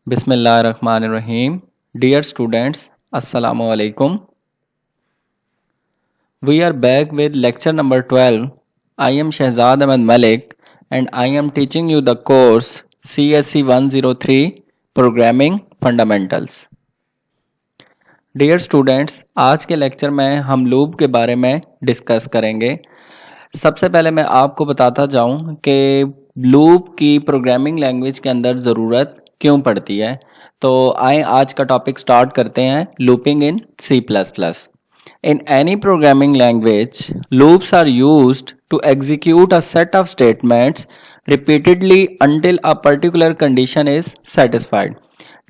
Bismillahirrahmanirrahim. Dear students, Assalamu alaikum. We are back with lecture number 12. I am Shahzad Ahmed Malik and I am teaching you the course CSC 103 Programming Fundamentals. Dear students, आज के lecture में हम loop के बारे में discuss करेंगे। सबसे पहले मैं आपको बताता जाऊं कि लूप की प्रोग्रामिंग लैंग्वेज के अंदर ज़रूरत क्यों पड़ती है। तो आए आज का टॉपिक स्टार्ट करते हैं। Looping in C++। In any programming language, loops are used to execute a set of statements repeatedly until a particular condition is satisfied.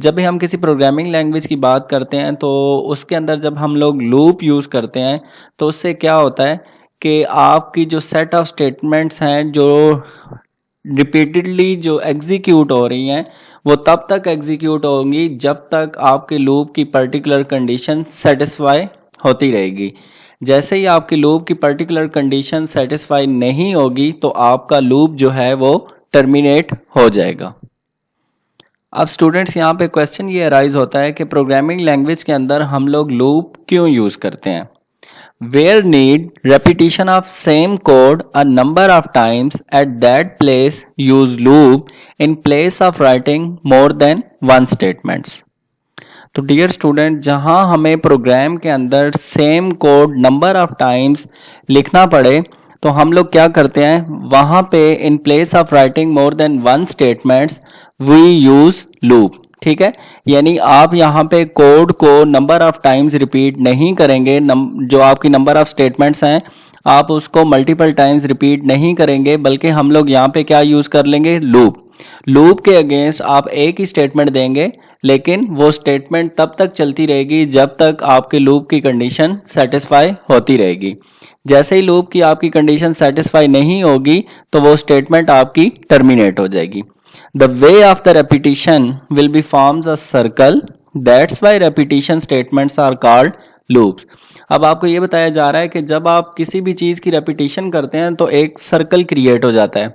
जब भी हम किसी प्रोग्रामिंग लैंग्वेज की बात करते हैं तो उसके अंदर जब हम लोग लूप यूज़ करते हैं तो उससे क्या होता है कि आपकी जो सेट ऑफ स्टेटमेंट्स हैं जो रिपीटेडली जो एग्जीक्यूट हो रही हैं वो तब तक एग्जीक्यूट होंगी जब तक आपके लूप की पर्टिकुलर कंडीशन सेटिस्फाई होती रहेगी। जैसे ही आपकी लूप की पर्टिकुलर कंडीशन सेटिस्फाई नहीं होगी तो आपका लूप जो है वो टर्मिनेट हो जाएगा। अब स्टूडेंट्स यहाँ पे क्वेश्चन ये अराइज होता है कि प्रोग्रामिंग लैंग्वेज के अंदर हम लोग लूप क्यों यूज़ करते हैं। Where need repetition of same code a number of times at that place, use loop in place of writing more than one statements. तो डियर स्टूडेंट, जहां हमें प्रोग्राम के अंदर same code number of times लिखना पड़े तो हम लोग क्या करते हैं, वहां पे in place of writing more than one statements we use loop. ठीक है, यानी आप यहाँ पे कोड को नंबर ऑफ टाइम्स रिपीट नहीं करेंगे। जो आपकी नंबर ऑफ स्टेटमेंट्स हैं आप उसको मल्टीपल टाइम्स रिपीट नहीं करेंगे, बल्कि हम लोग यहाँ पे क्या यूज कर लेंगे, लूप। लूप के अगेंस्ट आप एक ही स्टेटमेंट देंगे, लेकिन वो स्टेटमेंट तब तक चलती रहेगी जब तक आपके लूप की कंडीशन सेटिस्फाई होती रहेगी। जैसे ही लूप की आपकी कंडीशन सेटिस्फाई नहीं होगी तो वो स्टेटमेंट आपकी टर्मिनेट हो जाएगी। The way of the repetition will be forms a circle. That's why repetition statements are called loops. अब आपको ये बताया जा रहा है कि जब आप किसी भी चीज़ की रेपिटेशन करते हैं तो एक सर्कल क्रिएट हो जाता है।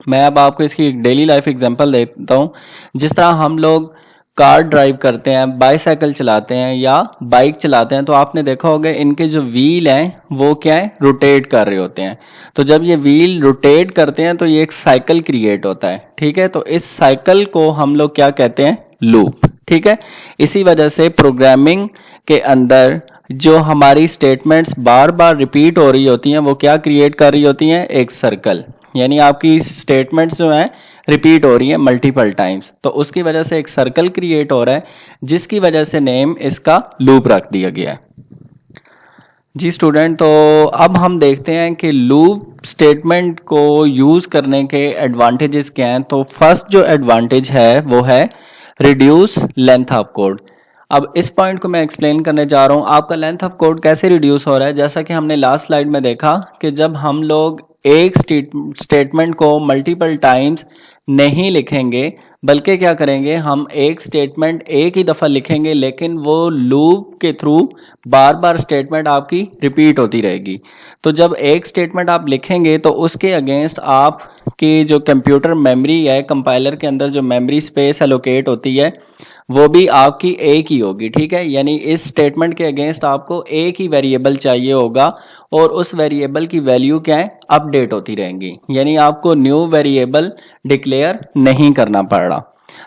मैं अब आपको इसकी एक डेली लाइफ एग्जांपल देता हूँ। जिस तरह हम लोग कार ड्राइव करते हैं, बाईसाइकिल चलाते हैं या बाइक चलाते हैं तो आपने देखा होगा इनके जो व्हील हैं वो क्या है, रोटेट कर रहे होते हैं। तो जब ये व्हील रोटेट करते हैं तो ये एक साइकिल क्रिएट होता है। ठीक है, तो इस साइकिल को हम लोग क्या कहते हैं, लूप। ठीक है, इसी वजह से प्रोग्रामिंग के अंदर जो हमारी स्टेटमेंट्स बार बार रिपीट हो रही होती हैं वो क्या क्रिएट कर रही होती हैं, एक सर्कल। यानी आपकी स्टेटमेंट्स जो हैं रिपीट हो रही है मल्टीपल टाइम्स, तो उसकी वजह से एक सर्कल क्रिएट हो रहा है, जिसकी वजह से नेम इसका लूप रख दिया गया है। जी स्टूडेंट, तो अब हम देखते हैं कि लूप स्टेटमेंट को यूज करने के एडवांटेजेस क्या हैं। तो फर्स्ट जो एडवांटेज है वो है रिड्यूस लेंथ ऑफ कोड। अब इस पॉइंट को मैं एक्सप्लेन करने जा रहा हूँ। आपका लेंथ ऑफ कोड कैसे रिड्यूस हो रहा है, जैसा कि हमने लास्ट स्लाइड में देखा कि जब हम लोग एक स्टेटमेंट को मल्टीपल टाइम्स नहीं लिखेंगे, बल्कि क्या करेंगे, हम एक स्टेटमेंट एक ही दफ़ा लिखेंगे, लेकिन वो लूप के थ्रू बार बार स्टेटमेंट आपकी रिपीट होती रहेगी। तो जब एक स्टेटमेंट आप लिखेंगे तो उसके अगेंस्ट आपकी जो कंप्यूटर मेमोरी है, कंपाइलर के अंदर जो मेमोरी स्पेस एलोकेट होती है वो भी आपकी एक ही होगी। ठीक है, यानी इस स्टेटमेंट के अगेंस्ट आपको एक ही वेरिएबल चाहिए होगा और उस वेरिएबल की वैल्यू क्या है, अपडेट होती रहेंगी। यानी आपको न्यू वेरिएबल डिक्लेयर नहीं करना पड़ रहा।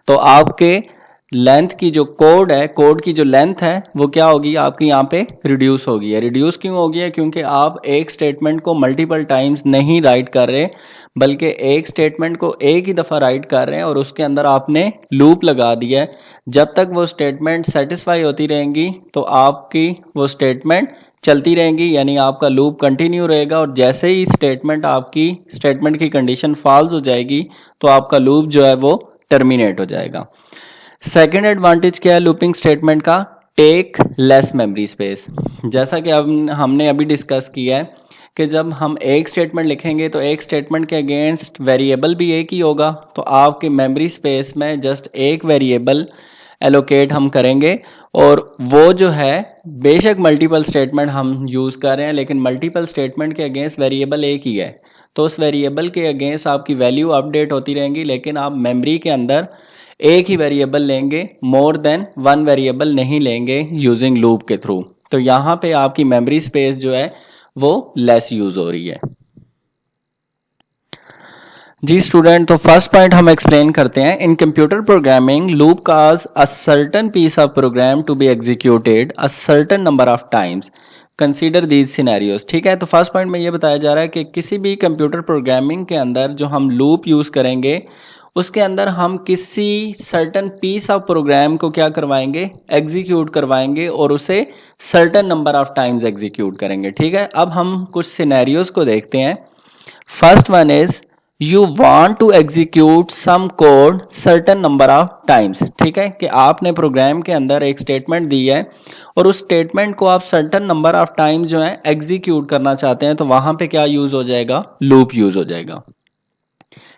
तो आपके लेंथ की जो कोड है, कोड की जो लेंथ है वो क्या होगी, आपकी यहाँ पे रिड्यूस होगी है। रिड्यूस क्यों होगी है, क्योंकि आप एक स्टेटमेंट को मल्टीपल टाइम्स नहीं राइट कर रहे, बल्कि एक स्टेटमेंट को एक ही दफ़ा राइट कर रहे हैं और उसके अंदर आपने लूप लगा दिया है। जब तक वो स्टेटमेंट सेटिस्फाई होती रहेंगी तो आपकी वो स्टेटमेंट चलती रहेंगी, यानी आपका लूप कंटिन्यू रहेगा। और जैसे ही स्टेटमेंट की कंडीशन फॉल्स हो जाएगी तो आपका लूप जो है वो टर्मिनेट हो जाएगा। सेकेंड एडवांटेज क्या है लूपिंग स्टेटमेंट का, टेक लेस मेमोरी स्पेस। जैसा कि अब हमने अभी डिस्कस किया है कि जब हम एक स्टेटमेंट लिखेंगे तो एक स्टेटमेंट के अगेंस्ट वेरिएबल भी एक ही होगा, तो आपकी मेमोरी स्पेस में जस्ट एक वेरिएबल एलोकेट हम करेंगे और वो जो है बेशक मल्टीपल स्टेटमेंट हम यूज़ कर रहे हैं, लेकिन मल्टीपल स्टेटमेंट के अगेंस्ट वेरिएबल एक ही है, तो उस वेरिएबल के अगेंस्ट आपकी वैल्यू अपडेट होती रहेंगी, लेकिन आप मेमोरी के अंदर एक ही वेरिएबल लेंगे, मोर देन वन वेरिएबल नहीं लेंगे यूजिंग लूप के थ्रू। तो यहाँ पे आपकी मेमोरी स्पेस जो है वो लेस यूज हो रही है। जी स्टूडेंट, तो फर्स्ट पॉइंट हम एक्सप्लेन करते हैं। In computer programming loop cause a certain piece of program to be executed a certain number of times, consider these scenarios. ठीक है, तो फर्स्ट पॉइंट में ये बताया जा रहा है कि किसी भी कंप्यूटर प्रोग्रामिंग के अंदर जो हम लूप यूज करेंगे उसके अंदर हम किसी सर्टेन पीस ऑफ प्रोग्राम को क्या करवाएंगे, एग्जीक्यूट करवाएंगे और उसे certain number of times execute करेंगे। ठीक है, अब हम कुछ सिनेरियोज को देखते हैं। First one is you want to execute some code certain number of times। ठीक है, कि आपने प्रोग्राम के अंदर एक स्टेटमेंट दी है और उस स्टेटमेंट को आप सर्टेन नंबर ऑफ टाइम्स जो है एग्जीक्यूट करना चाहते हैं, तो वहां पे क्या यूज हो जाएगा, लूप यूज हो जाएगा।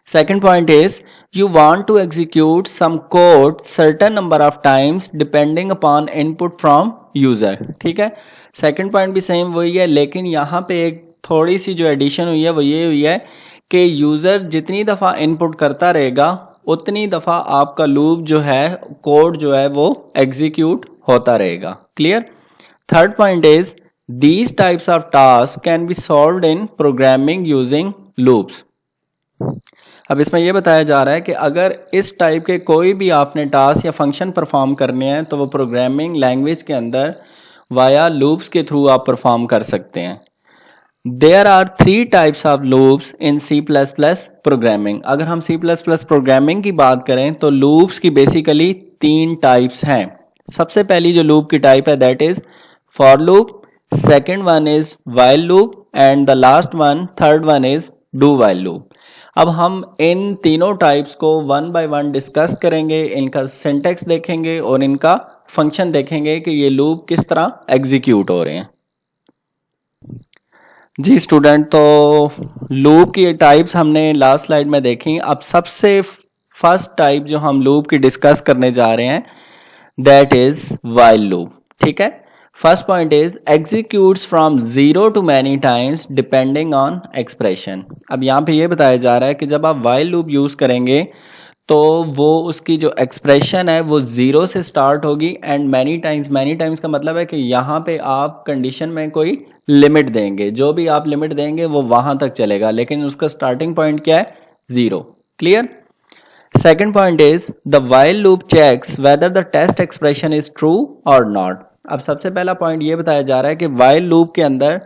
Second point is you want to execute some code certain number of times depending upon input from user। ठीक है, सेकेंड पॉइंट भी सेम वही है, लेकिन यहाँ पे एक थोड़ी सी जो एडिशन हुई है वो ये हुई है कि यूजर जितनी दफा इनपुट करता रहेगा उतनी दफा आपका लूप जो है, कोड जो है वो एग्जीक्यूट होता रहेगा। Clear. Third point is these types of task can be solved in programming using loops. अब इसमें यह बताया जा रहा है कि अगर इस टाइप के कोई भी आपने टास्क या फंक्शन परफॉर्म करने हैं तो वो प्रोग्रामिंग लैंग्वेज के अंदर वाया लूप्स के थ्रू आप परफॉर्म कर सकते हैं। There are three types of loops in C++ programming। अगर हम C++ प्रोग्रामिंग की बात करें तो लूप्स की बेसिकली तीन टाइप्स हैं। सबसे पहली जो लूप की टाइप है that is for loop, second one is while loop and the last one, third one is do while loop. अब हम इन तीनों टाइप्स को वन बाय वन डिस्कस करेंगे, इनका सिंटेक्स देखेंगे और इनका फंक्शन देखेंगे कि ये लूप किस तरह एग्जीक्यूट हो रहे हैं। जी स्टूडेंट, तो लूप की टाइप्स हमने लास्ट स्लाइड में देखी। अब सबसे फर्स्ट टाइप जो हम लूप की डिस्कस करने जा रहे हैं दैट इज वाइल लूप। ठीक है, first point is executes from zero to many times depending on expression. अब यहाँ पे ये बताया जा रहा है कि जब आप वाइल लूप यूज करेंगे तो वो उसकी जो एक्सप्रेशन है वो जीरो से स्टार्ट होगी एंड मैनी टाइम्स का मतलब है कि यहाँ पे आप कंडीशन में कोई लिमिट देंगे, जो भी आप लिमिट देंगे वो वहां तक चलेगा, लेकिन उसका स्टार्टिंग पॉइंट क्या है, zero. Clear. Second point is the while loop checks whether the test expression is true और नॉट। अब सबसे पहला पॉइंट ये बताया जा रहा है कि वाइल लूप के अंदर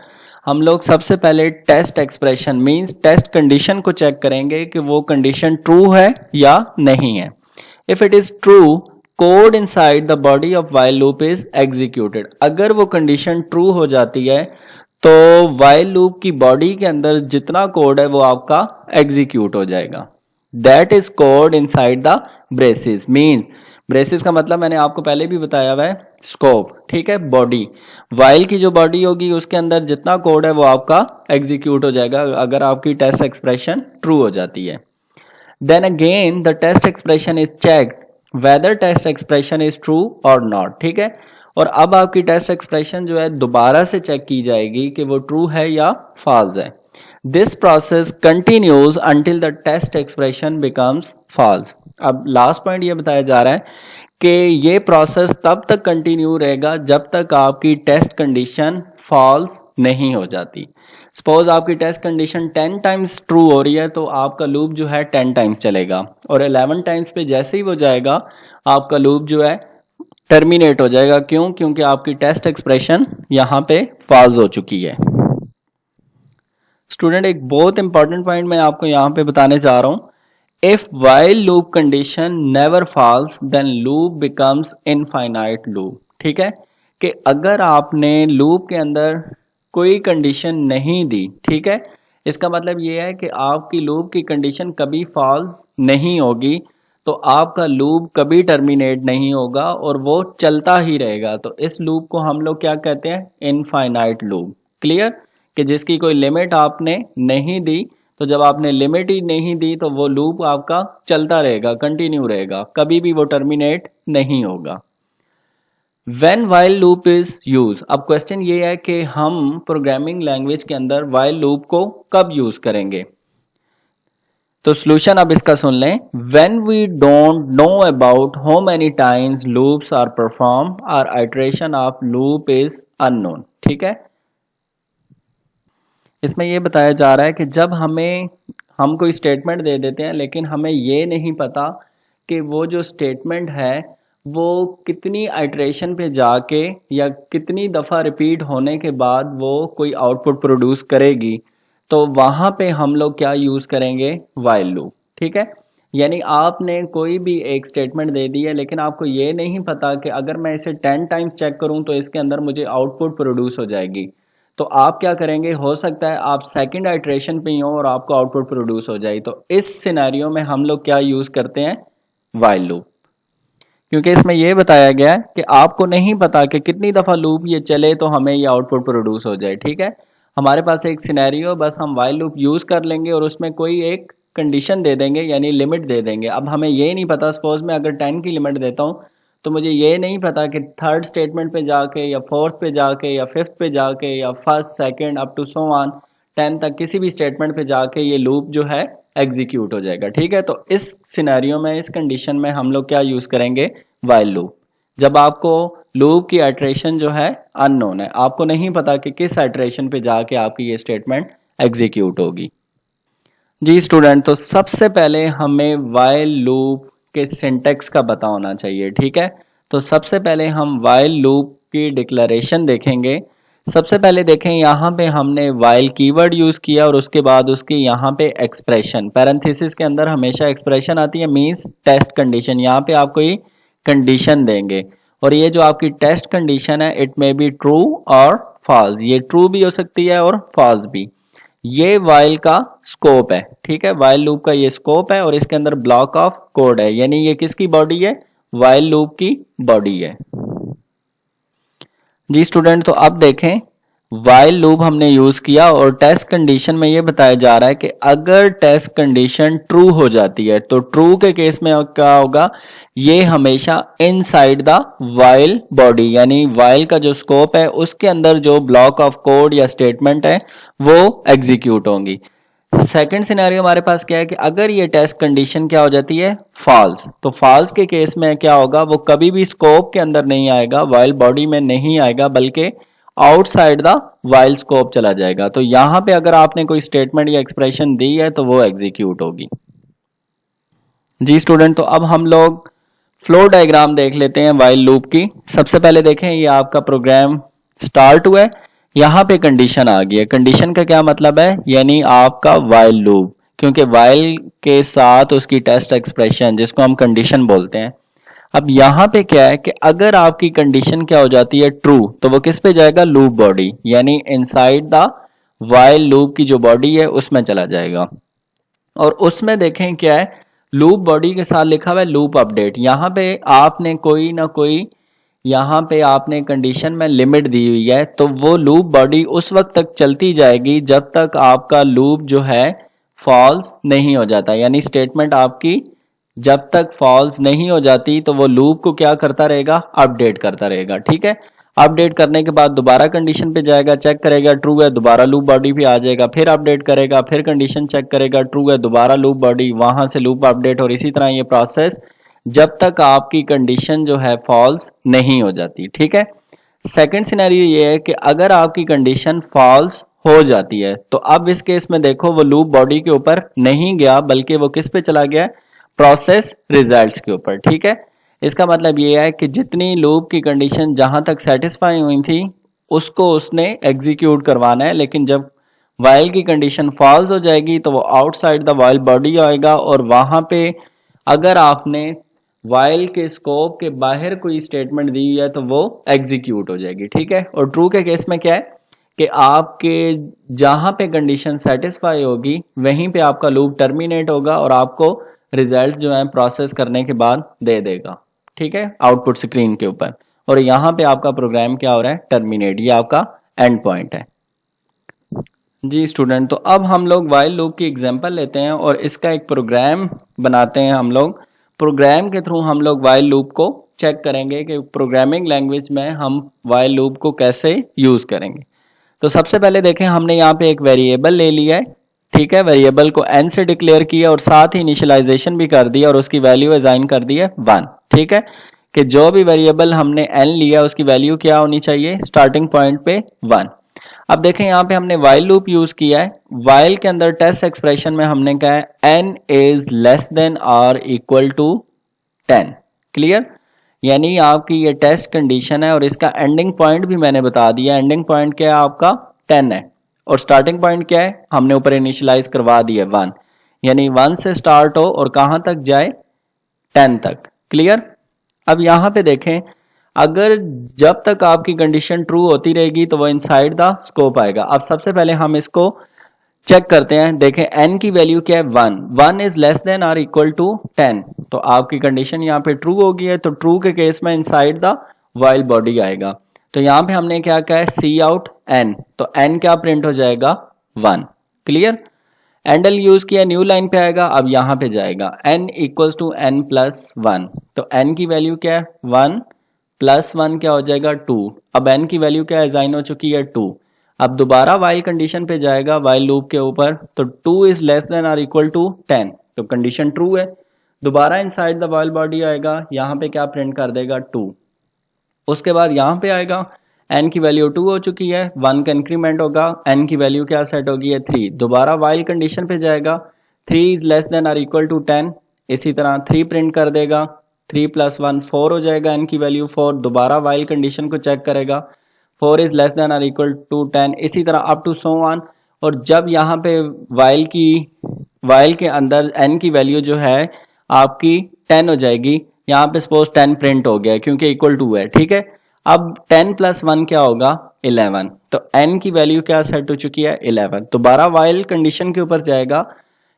हम लोग सबसे पहले test expression means test condition को चेक करेंगे कि वो कंडीशन ट्रू है या नहीं है। If it is true, code inside the body of while loop is executed. अगर वो कंडीशन ट्रू हो जाती है तो वाइल लूप की बॉडी के अंदर जितना कोड है वो आपका एग्जीक्यूट हो जाएगा। That is code inside the braces. Means braces का मतलब मैंने आपको पहले भी बताया हुआ है, स्कोप। ठीक है, बॉडी, वाइल की जो बॉडी होगी उसके अंदर जितना कोड है वो आपका एग्जीक्यूट हो जाएगा अगर आपकी टेस्ट एक्सप्रेशन ट्रू हो जाती है। Then again the test expression is checked whether test expression is true और नॉट। ठीक है, और अब आपकी टेस्ट एक्सप्रेशन जो है दोबारा से चेक की जाएगी कि वो ट्रू है या फॉल्स है। This process continues until the test expression becomes false. अब लास्ट पॉइंट ये बताया जा रहा है कि ये प्रोसेस तब तक कंटिन्यू रहेगा जब तक आपकी टेस्ट कंडीशन फॉल्स नहीं हो जाती। सपोज आपकी टेस्ट कंडीशन 10 टाइम्स ट्रू हो रही है तो आपका लूप जो है 10 टाइम्स चलेगा और 11 टाइम्स पे जैसे ही वो जाएगा आपका लूप जो है टर्मिनेट हो जाएगा। क्यों? क्योंकि आपकी टेस्ट एक्सप्रेशन यहाँ पे फॉल्स हो चुकी है। स्टूडेंट, एक बहुत इंपॉर्टेंट पॉइंट मैं आपको यहाँ पे बताने जा रहा हूँ। If while loop condition never false then loop becomes infinite loop. ठीक है, कि अगर आपने लूप के अंदर कोई कंडीशन नहीं दी, ठीक है, इसका मतलब ये है कि आपकी लूप की कंडीशन कभी फॉल्स नहीं होगी तो आपका लूप कभी टर्मिनेट नहीं होगा और वो चलता ही रहेगा। तो इस लूप को हम लोग क्या कहते हैं, इनफाइनाइट लूप। क्लियर, कि जिसकी कोई लिमिट आपने नहीं दी, तो जब आपने लिमिट ही नहीं दी तो वो लूप आपका चलता रहेगा, कंटिन्यू रहेगा, कभी भी वो टर्मिनेट नहीं होगा। When while loop is used, अब क्वेश्चन ये है कि हम प्रोग्रामिंग लैंग्वेज के अंदर while loop को कब यूज करेंगे। तो सोल्यूशन अब इसका सुन लें। When we don't know about how many times loops are perform or iteration of loop is unknown. ठीक है, इसमें यह बताया जा रहा है कि जब हम कोई स्टेटमेंट दे देते हैं लेकिन हमें ये नहीं पता कि वो जो स्टेटमेंट है वो कितनी आइटरेशन पे जाके या कितनी दफ़ा रिपीट होने के बाद वो कोई आउटपुट प्रोड्यूस करेगी, तो वहाँ पे हम लोग क्या यूज़ करेंगे, वाइल लूप। ठीक है, यानी आपने कोई भी एक स्टेटमेंट दे दी है लेकिन आपको ये नहीं पता कि अगर मैं इसे 10 टाइम्स चेक करूँ तो इसके अंदर मुझे आउटपुट प्रोड्यूस हो जाएगी, तो आप क्या करेंगे, हो सकता है आप सेकंड आइटरेशन पे ही हो और आपको आउटपुट प्रोड्यूस हो जाए। तो इस सिनेरियो में हम लोग क्या यूज़ करते हैं, वाइल लूप, क्योंकि इसमें यह बताया गया है कि आपको नहीं पता कि कितनी दफ़ा लूप ये चले तो हमें ये आउटपुट प्रोड्यूस हो जाए। ठीक है, हमारे पास एक सिनेरियो, बस हम वाइल लूप यूज़ कर लेंगे और उसमें कोई एक कंडीशन दे देंगे यानी लिमिट दे देंगे। अब हमें ये नहीं पता, सपोज मैं अगर 10 की लिमिट देता हूँ तो मुझे ये नहीं पता कि थर्ड स्टेटमेंट पे जाके या फोर्थ पे जाके या फिफ्थ पे जाके या first second up to so on 10 तक किसी भी स्टेटमेंट पे जाके ये लूप जो है एग्जीक्यूट हो जाएगा। ठीक है, तो इस सिनेरियो में, इस कंडीशन में हम लोग क्या यूज़ करेंगे, वाइल लूप। जब आपको लूप की आइटरेशन जो है अननोन है, आपको नहीं पता कि किस आइटरेशन पे जाके आपकी ये स्टेटमेंट एग्जीक्यूट होगी। जी स्टूडेंट, तो सबसे पहले हमें वाइल लूप के सिंटेक्स का पता होना चाहिए। ठीक है, तो सबसे पहले हम वाइल लूप की डिक्लेरेशन देखेंगे। सबसे पहले देखें, यहाँ पे हमने वाइल कीवर्ड यूज़ किया और उसके बाद उसकी यहाँ पे एक्सप्रेशन, पैरेंथेसिस के अंदर हमेशा एक्सप्रेशन आती है, मीन्स टेस्ट कंडीशन। यहाँ पे आपको ये कंडीशन देंगे और ये जो आपकी टेस्ट कंडीशन है, इट मे बी ट्रू और फॉल्स। ये ट्रू भी हो सकती है और फॉल्स भी। ये वाइल का स्कोप है। ठीक है, वाइल लूप का ये स्कोप है और इसके अंदर ब्लॉक ऑफ कोड है, यानी ये किसकी बॉडी है, वाइल लूप की बॉडी है। जी स्टूडेंट, तो अब देखें, वाइल लूप हमने यूज किया और टेस्ट कंडीशन में ये बताया जा रहा है कि अगर टेस्ट कंडीशन ट्रू हो जाती है तो ट्रू के केस में क्या होगा, ये हमेशा इनसाइड द वाइल बॉडी, यानी वाइल का जो स्कोप है उसके अंदर जो ब्लॉक ऑफ कोड या स्टेटमेंट है वो एग्जीक्यूट होंगी। सेकंड सिनेरियो हमारे पास क्या है कि अगर ये टेस्ट कंडीशन क्या हो जाती है, फॉल्स, तो फॉल्स के केस में क्या होगा, वो कभी भी स्कोप के अंदर नहीं आएगा, वाइल बॉडी में नहीं आएगा, बल्कि आउटसाइड द वाइल स्कोप चला जाएगा। तो यहां पे अगर आपने कोई स्टेटमेंट या एक्सप्रेशन दी है तो वो एग्जीक्यूट होगी। जी स्टूडेंट, तो अब हम लोग फ्लो डायग्राम देख लेते हैं वाइल लूप की। सबसे पहले देखें, ये आपका प्रोग्राम स्टार्ट हुआ है, यहाँ पे कंडीशन आ गई है। कंडीशन का क्या मतलब है, यानी आपका वाइल लूप, क्योंकि वाइल के साथ उसकी टेस्ट एक्सप्रेशन जिसको हम कंडीशन बोलते हैं। अब यहाँ पे क्या है कि अगर आपकी कंडीशन क्या हो जाती है, ट्रू, तो वो किस पे जाएगा, लूप बॉडी, यानी इनसाइड द वाइल लूप की जो बॉडी है उसमें चला जाएगा। और उसमें देखें क्या है, लूप बॉडी के साथ लिखा हुआ है लूप अपडेट। यहाँ पे आपने कोई ना कोई, यहाँ पे आपने कंडीशन में लिमिट दी हुई है, तो वो लूप बॉडी उस वक्त तक चलती जाएगी जब तक आपका लूप जो है फॉल्स नहीं हो जाता, यानी स्टेटमेंट आपकी जब तक फॉल्स नहीं हो जाती तो वो लूप को क्या करता रहेगा, अपडेट करता रहेगा। ठीक है, अपडेट करने के बाद दोबारा कंडीशन पे जाएगा, चेक करेगा ट्रू है, दोबारा लूप बॉडी पे आ जाएगा, फिर अपडेट करेगा, फिर कंडीशन चेक करेगा, ट्रू है, दोबारा लूप बॉडी, वहां से लूप अपडेट, और इसी तरह ये प्रोसेस जब तक आपकी कंडीशन जो है फॉल्स नहीं हो जाती। ठीक है, सेकंड सिनेरियो ये है कि अगर आपकी कंडीशन फॉल्स हो जाती है तो अब इस केस में देखो, वो लूप बॉडी के ऊपर नहीं गया बल्कि वो किस पे चला गया, प्रोसेस रिजल्ट्स के ऊपर। ठीक है, इसका मतलब ये है कि जितनी लूप की कंडीशन जहां तक सेटिस्फाई हुई थी उसको उसने एग्जीक्यूट करवाना है, लेकिन जब वाइल की कंडीशन फॉल्स हो जाएगी तो वो आउटसाइड द वाइल बॉडी आएगा और वहां पे अगर आपने वाइल के स्कोप के बाहर कोई स्टेटमेंट दी हुई है तो वो एग्जीक्यूट हो जाएगी। ठीक है, और ट्रू के केस में क्या है कि आपके जहां पे कंडीशन सेटिस्फाई होगी वहीं पे आपका लूप टर्मिनेट होगा और आपको रिजल्ट जो है प्रोसेस करने के बाद दे देगा। ठीक है, आउटपुट स्क्रीन के ऊपर, और यहाँ पे आपका प्रोग्राम क्या हो रहा है, टर्मिनेट, ये आपका एंड पॉइंट है। जी स्टूडेंट, तो अब हम लोग वाइल लूप की एग्जांपल लेते हैं और इसका एक प्रोग्राम बनाते हैं। हम लोग प्रोग्राम के थ्रू हम लोग वाइल लूप को चेक करेंगे कि प्रोग्रामिंग लैंग्वेज में हम वाइल लूप को कैसे यूज करेंगे। तो सबसे पहले देखें, हमने यहाँ पे एक वेरिएबल ले लिया है ठीक है, वेरिएबल को n से डिक्लेयर किया और साथ ही इनिशियलाइजेशन भी कर दिया और उसकी वैल्यू असाइन कर दी है 1। ठीक है, कि जो भी वेरिएबल हमने n लिया उसकी वैल्यू क्या होनी चाहिए, स्टार्टिंग पॉइंट पे 1। अब देखें यहाँ पे हमने वाइल लूप यूज किया है। वाइल के अंदर टेस्ट एक्सप्रेशन में हमने कहा है n इज लेस देन और इक्वल टू 10। क्लियर, यानी आपकी ये टेस्ट कंडीशन है और इसका एंडिंग पॉइंट भी मैंने बता दिया। एंडिंग पॉइंट क्या है आपका, 10 है, और स्टार्टिंग पॉइंट क्या है, हमने ऊपर इनिशियलाइज करवा दिया 1, यानी 1 से स्टार्ट हो और कहां तक जाए, 10 तक। क्लियर, अब यहां पे देखें, अगर जब तक आपकी कंडीशन ट्रू होती रहेगी तो वो इनसाइड द स्कोप आएगा। अब सबसे पहले हम इसको चेक करते हैं। देखें n की वैल्यू क्या है, 1 इज लेस देन और इक्वल टू 10, तो आपकी कंडीशन यहाँ पे ट्रू होगी है, तो ट्रू के केस में इनसाइड द वाइल बॉडी आएगा। तो यहाँ पे हमने क्या कहा है, सी आउट n, तो n क्या प्रिंट हो जाएगा, 1। क्लियर, एंडल यूज किया, न्यू लाइन पे आएगा, अब यहाँ पे जाएगा n equals to n plus 1, तो n की वैल्यू क्या है, 1 प्लस 1 क्या हो जाएगा, 2। अब n की वैल्यू क्या असाइन हो चुकी है, 2। अब दोबारा वाइल कंडीशन पे जाएगा, वाइल लूप के ऊपर, तो 2 इज लेस देन और इक्वल टू 10, तो कंडीशन ट्रू है। दोबारा इनसाइड द वाइल बॉडी आएगा, यहाँ पे क्या प्रिंट कर देगा, 2। उसके बाद यहाँ पे आएगा, n की वैल्यू 2 हो चुकी है, 1 का इंक्रीमेंट होगा, n की वैल्यू क्या सेट होगी है, 3। दोबारा वाइल कंडीशन पे जाएगा, 3 इज लेस देन और इक्वल टू 10, इसी तरह 3 प्रिंट कर देगा, 3 प्लस 1 4 हो जाएगा, n की वैल्यू 4। दोबारा वाइल कंडीशन को चेक करेगा, 4 इज लेस देन और इक्वल टू 10, इसी तरह अप टू सो ऑन। और जब यहाँ पे वाइल के अंदर n की वैल्यू जो है आपकी 10 हो जाएगी, यहाँ पे सपोज 10 प्रिंट हो गया क्योंकि इक्वल टू है। ठीक है, अब 10 प्लस 1 क्या होगा, 11, तो n की वैल्यू क्या सेट हो चुकी है, 11। दोबारा वाइल कंडीशन के ऊपर जाएगा,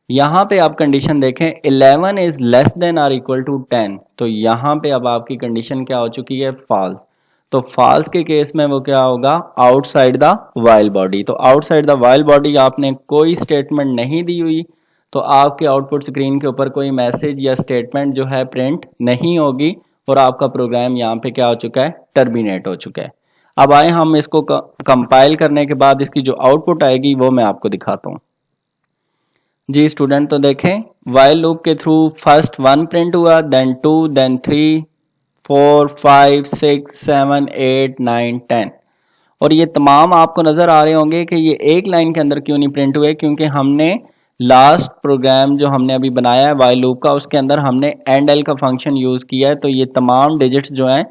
यहाँ पे आप कंडीशन देखें, 11 इज लेस देन और इक्वल टू 10, तो यहाँ पे अब आपकी कंडीशन क्या हो चुकी है, फॉल्स। तो फॉल्स के केस में वो क्या होगा, आउटसाइड द वाइल बॉडी। तो आउटसाइड द वाइल बॉडी आपने कोई स्टेटमेंट नहीं दी हुई, तो आपके आउटपुट स्क्रीन के ऊपर कोई मैसेज या स्टेटमेंट जो है प्रिंट नहीं होगी और आपका प्रोग्राम यहाँ पे क्या हो चुका है, टर्मिनेट हो चुका है। अब आए हम इसको कंपाइल करने के बाद इसकी जो आउटपुट आएगी वो मैं आपको दिखाता हूँ। जी स्टूडेंट, तो देखें, वाइल लूप के थ्रू फर्स्ट 1 प्रिंट हुआ, देन 2, देन 3, 4, 5, 6, 7, 8, 9, 10, और ये तमाम आपको नजर आ रहे होंगे कि ये एक लाइन के अंदर क्यों नहीं प्रिंट हुए, क्योंकि हमने लास्ट प्रोग्राम जो हमने अभी बनाया है वाइल लूप का, उसके अंदर हमने एंड एल का फंक्शन यूज किया है। तो ये तमाम डिजिट्स जो हैं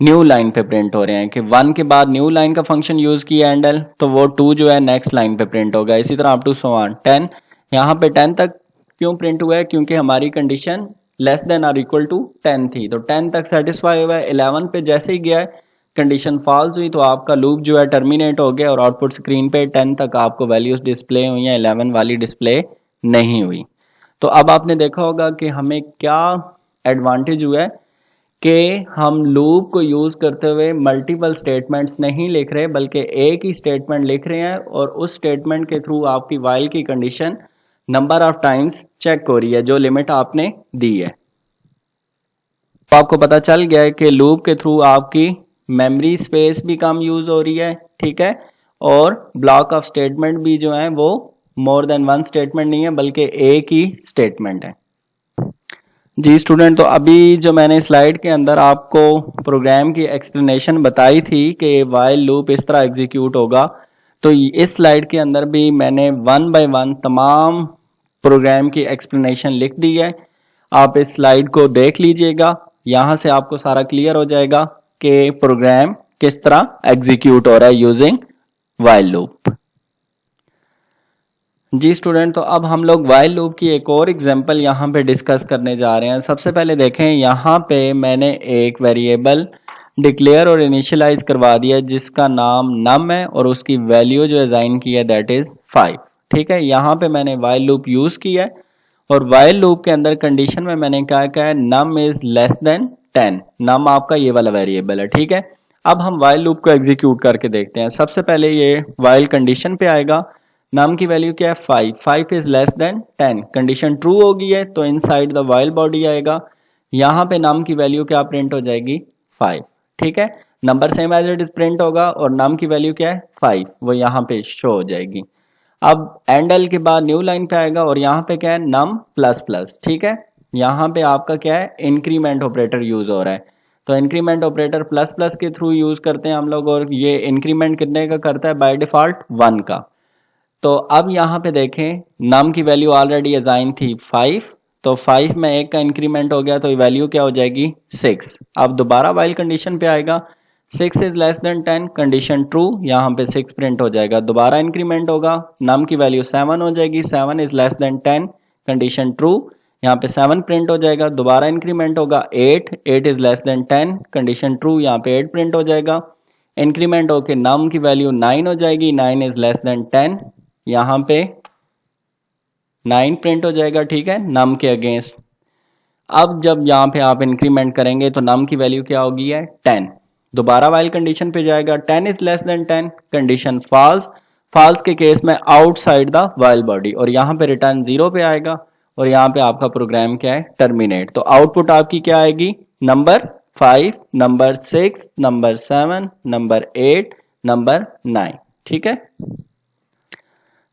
न्यू लाइन पे प्रिंट हो रहे हैं कि 1 के बाद न्यू लाइन का फंक्शन यूज किया एंड एल, तो वो 2 जो है नेक्स्ट लाइन पे प्रिंट होगा। इसी तरह अप टू सो ऑन 10, यहाँ पे 10 तक क्यों प्रिंट हुआ है, क्योंकि हमारी कंडीशन लेस देन और इक्वल टू 10 थी, तो 10 तक सेटिस्फाई हुआ है। 11 पे जैसे ही गया है कंडीशन फॉल्स हुई, तो आपका लूप जो है टर्मिनेट हो गया और आउटपुट स्क्रीन पे 10 तक आपको वैल्यूज डिस्प्ले हुई हैं, 11 वाली डिस्प्ले नहीं हुई। तो अब आपने देखा होगा कि हमें क्या एडवांटेज हुआ है कि हम लूप को यूज करते हुए मल्टीपल स्टेटमेंट्स नहीं लिख रहे, बल्कि एक ही स्टेटमेंट लिख रहे हैं और उस स्टेटमेंट के थ्रू आपकी वाइल की condition number of times check हो रही है जो लिमिट आपने दी है। तो आपको पता चल गया है कि लूप के थ्रू आपकी मेमोरी स्पेस भी कम यूज हो रही है, ठीक है, और ब्लॉक ऑफ स्टेटमेंट भी जो है वो मोर देन 1 स्टेटमेंट नहीं है बल्कि एक ही स्टेटमेंट है। जी स्टूडेंट, तो अभी जो मैंने स्लाइड के अंदर आपको प्रोग्राम की एक्सप्लेनेशन बताई थी कि वाइल लूप इस तरह एग्जीक्यूट होगा, तो इस स्लाइड के अंदर भी मैंने 1 बाय 1 तमाम प्रोग्राम की एक्सप्लेनेशन लिख दी है। आप इस स्लाइड को देख लीजिएगा, यहाँ से आपको सारा क्लियर हो जाएगा कि प्रोग्राम किस तरह एग्जीक्यूट हो रहा है यूजिंग वाइल लूप। जी स्टूडेंट, तो अब हम लोग वाइल लूप की एक और एग्जांपल यहाँ पे डिस्कस करने जा रहे हैं। सबसे पहले देखें, यहाँ पे मैंने एक वेरिएबल डिक्लेयर और इनिशियलाइज करवा दिया जिसका नाम नम है और उसकी वैल्यू जो असाइन की है दैट इज 5। ठीक है, यहाँ पे मैंने वाइल लूप यूज किया है और वाइल लूप के अंदर कंडीशन में मैंने क्या है, नम इज लेस देन 10। नम आपका ये वाला वेरिएबल है। ठीक है, अब हम वाइल लूप को एग्जीक्यूट करके देखते हैं। सबसे पहले ये वाइल कंडीशन पे आएगा, नम की वैल्यू क्या है, 5 is less than 10, condition true होगी है तो इनसाइड द वाइल बॉडी आएगा। यहाँ पे नम की वैल्यू क्या प्रिंट हो जाएगी, 5। ठीक है, number same as it is print होगा और नम की वैल्यू क्या है, 5, वो यहाँ पे शो हो जाएगी। अब एंडल के बाद न्यू लाइन पे आएगा और यहाँ पे क्या है, नम प्लस प्लस, ठीक है। यहाँ पे आपका क्या है, इंक्रीमेंट ऑपरेटर यूज हो रहा है, तो इंक्रीमेंट ऑपरेटर प्लस प्लस के थ्रू यूज करते हैं हम लोग, और ये इंक्रीमेंट कितने का करता है, बाय डिफॉल्ट 1 का। तो अब यहाँ पे देखें, नम की वैल्यू ऑलरेडी असाइन थी 5, तो 5 में 1 का इंक्रीमेंट हो गया, तो वैल्यू क्या हो जाएगी 6। अब दोबारा वाइल कंडीशन पे आएगा, 6 is less than 10, condition true, यहाँ पे 6 प्रिंट हो जाएगा। दोबारा इंक्रीमेंट होगा, नम की वैल्यू 7 हो जाएगी, 7 is less than 10, condition true, यहाँ पे 7 प्रिंट हो जाएगा। दोबारा इंक्रीमेंट होगा 8, 8 is less than 10, condition true, यहाँ पे 8 प्रिंट हो जाएगा। इंक्रीमेंट होके नम की वैल्यू 9 हो जाएगी, 9 इज लेस देन 10, यहाँ पे 9 प्रिंट हो जाएगा, ठीक है, नम के अगेंस्ट। अब जब यहाँ पे आप इंक्रीमेंट करेंगे तो नम की वैल्यू क्या होगी है 10। दोबारा वाइल कंडीशन पे जाएगा, 10 is less than 10, condition false, false के केस में आउटसाइड द वाइल बॉडी, और यहाँ पे रिटर्न 0 पे आएगा, और यहाँ पे आपका प्रोग्राम क्या है, टर्मिनेट। तो आउटपुट आपकी क्या आएगी, number 5, number 6, number 7, number 8, number 9, ठीक है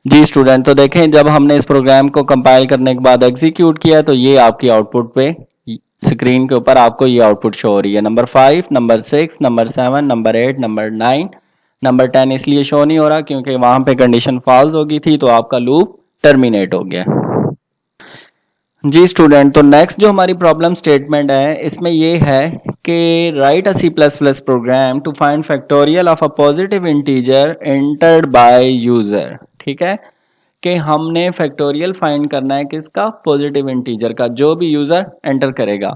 जी स्टूडेंट। तो देखें, जब हमने इस प्रोग्राम को कंपाइल करने के बाद एग्जीक्यूट किया तो ये आपकी आउटपुट पे स्क्रीन के ऊपर आपको ये आउटपुट शो हो रही है, number 5, number 6, number 7, number 8, number 9, number 10 इसलिए शो नहीं हो रहा क्योंकि वहां पे कंडीशन फॉल्स हो गई थी, तो आपका लूप टर्मिनेट हो गया जी स्टूडेंट। तो नेक्स्ट जो हमारी प्रॉब्लम स्टेटमेंट है, इसमें ये है कि write a C plus plus program to find factorial of a positive integer entered by user, ठीक है, कि हमने फैक्टोरियल फाइंड करना है किसका, पॉजिटिव इंटीजर का, जो भी यूजर एंटर करेगा।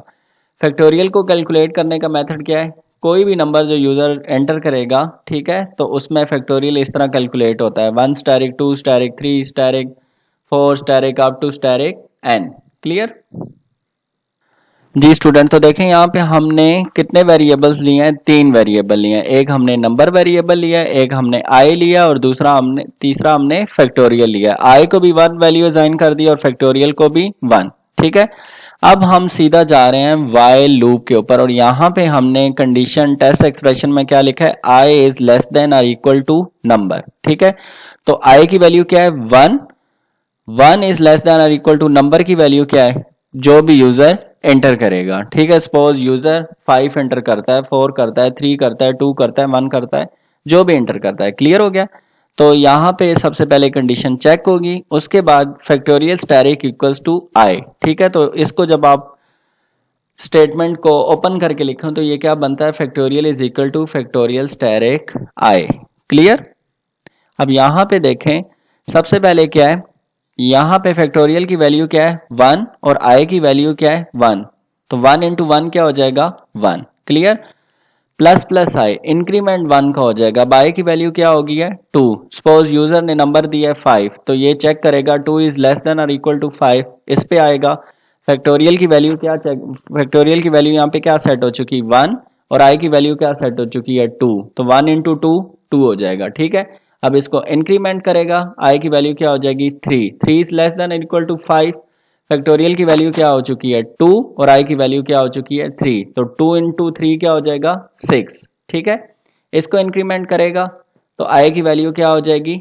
फैक्टोरियल को कैलकुलेट करने का मेथड क्या है, कोई भी नंबर जो यूजर एंटर करेगा, ठीक है, तो उसमें फैक्टोरियल इस तरह कैलकुलेट होता है, 1 asterisk, 2 asterisk, 3 asterisk, 4 asterisk, up to asterisk n। Clear जी स्टूडेंट। तो देखें यहाँ पे हमने कितने वेरिएबल्स लिए हैं, 3 वेरिएबल लिए हैं, एक हमने नंबर वेरिएबल लिया, एक हमने i लिया, और तीसरा हमने फैक्टोरियल लिया। i को भी 1 वैल्यू असाइन कर दी और फैक्टोरियल को भी 1, ठीक है। अब हम सीधा जा रहे हैं while लूप के ऊपर, और यहाँ पे हमने कंडीशन टेस्ट एक्सप्रेशन में क्या लिखा है, i इज लेस देन और इक्वल टू नंबर, ठीक है। तो i की वैल्यू क्या है 1, 1 इज लेस देन और इक्वल टू नंबर की वैल्यू क्या है, जो भी यूजर एंटर करेगा, ठीक है। सपोज यूजर 5 एंटर करता है, 4 करता है, 3 करता है, 2 करता है, 1 करता है, जो भी एंटर करता है। क्लियर हो गया। तो यहाँ पे सबसे पहले कंडीशन चेक होगी, उसके बाद फैक्टोरियल स्टैरिक इक्वल्स टू आई, ठीक है। तो इसको जब आप स्टेटमेंट को ओपन करके लिखें तो ये क्या बनता है, factorial is equal two factorial asterisk I. Clear. अब यहाँ पे देखें, सबसे पहले क्या है, यहाँ पे फैक्टोरियल की वैल्यू क्या है 1 और i की वैल्यू क्या है 1, तो 1 इंटू 1 क्या हो जाएगा 1। Clear. Plus plus i, increment 1 का हो जाएगा, अब i की वैल्यू क्या होगी है 2। सपोज यूजर ने नंबर दिया है 5, तो ये चेक करेगा 2 इज लेस देन और इक्वल टू 5, इस पे आएगा। फैक्टोरियल की वैल्यू क्या चेक, फैक्टोरियल की वैल्यू यहाँ पे क्या सेट हो चुकी 1, और i की वैल्यू क्या सेट हो चुकी है 2, तो 1 इंटू 2 2 हो जाएगा, ठीक है। अब इसको इंक्रीमेंट करेगा, i की वैल्यू क्या हो जाएगी 3, 3 is less than equal to 5, factorial की वैल्यू क्या हो चुकी है 2 और i की वैल्यू क्या हो चुकी है 3, तो 2 इंटू 3 क्या हो जाएगा 6, ठीक है। इसको इंक्रीमेंट करेगा तो i की वैल्यू क्या हो जाएगी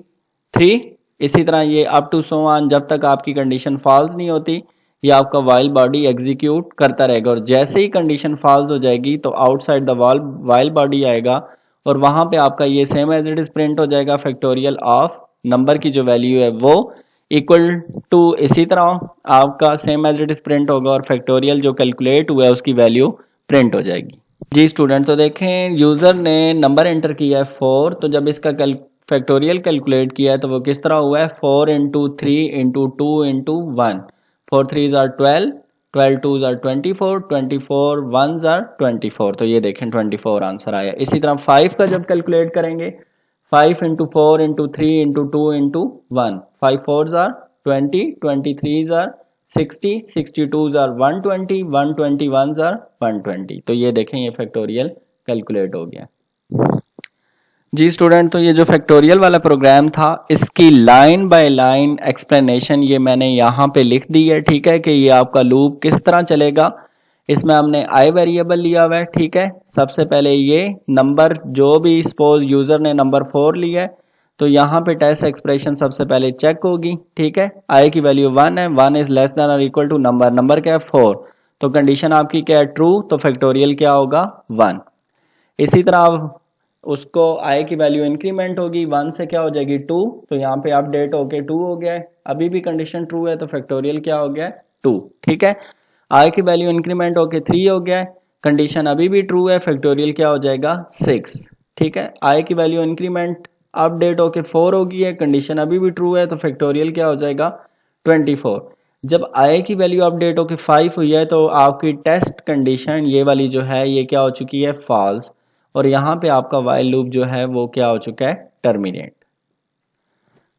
3। इसी तरह ये अप टू सो ऑन, जब तक आपकी कंडीशन फॉल्स नहीं होती ये आपका वाइल बॉडी एग्जीक्यूट करता रहेगा, और जैसे ही कंडीशन फॉल्स हो जाएगी तो आउटसाइड द वाइल बॉडी आएगा, और वहां पे आपका ये same as it is print हो जाएगा, फैक्टोरियल ऑफ नंबर की जो वैल्यू है वो इक्वल टू, इसी तरह आपका same as it is print होगा, और फैक्टोरियल जो कैलकुलेट हुआ है उसकी वैल्यू प्रिंट हो जाएगी जी स्टूडेंट। तो देखें, यूजर ने नंबर एंटर किया है 4, तो जब इसका फैक्टोरियल कैलकुलेट किया है तो वो किस तरह हुआ है 4 into 3 into 2 into 1, 4 3 are 12, 12 2 are 24, 24 1 are 24, तो ये देखें 24 आंसर आया। इसी तरह 5 का जब कैलकुलेट करेंगे 5 into 4 into 3 into 2 into 1, 5 4 are 20, 23 are 60, 62 are 120, 121 are 120, तो ये देखें ये फैक्टोरियल कैलकुलेट हो गया जी स्टूडेंट। तो ये जो फैक्टोरियल वाला प्रोग्राम था इसकी लाइन बाय लाइन एक्सप्लेनेशन ये मैंने यहाँ पे लिख दी है, ठीक है, कि ये आपका लूप किस तरह चलेगा। इसमें हमने i वेरिएबल लिया हुआ है, ठीक है। सबसे पहले ये नंबर, जो भी सपोज यूजर ने नंबर 4 लिया है तो यहाँ पे टेस्ट एक्सप्रेशन सबसे पहले चेक होगी, ठीक है। आई की वैल्यू 1 है, 1 इज लेस देन और इक्वल टू नंबर, नंबर क्या है 4, तो कंडीशन आपकी क्या है ट्रू, तो फैक्टोरियल क्या होगा 1। इसी तरह उसको आई की वैल्यू इंक्रीमेंट होगी, 1 से क्या हो जाएगी 2, तो यहाँ पे अपडेट होके 2 हो गया है, अभी भी कंडीशन ट्रू है तो फैक्टोरियल क्या हो गया 2, ठीक है। आई की वैल्यू इंक्रीमेंट होके 3 हो गया है, कंडीशन अभी भी ट्रू है, फैक्टोरियल क्या हो जाएगा 6, ठीक है। आई की वैल्यू इंक्रीमेंट अपडेट होके 4 हो गई है, कंडीशन अभी भी ट्रू है तो फैक्टोरियल क्या हो जाएगा 24। जब आई की वैल्यू अपडेट होके 5 हुई है तो आपकी टेस्ट कंडीशन ये वाली जो है ये क्या हो चुकी है फॉल्स, और यहाँ पे आपका वाइल लूप जो है वो क्या हो चुका है टर्मिनेट।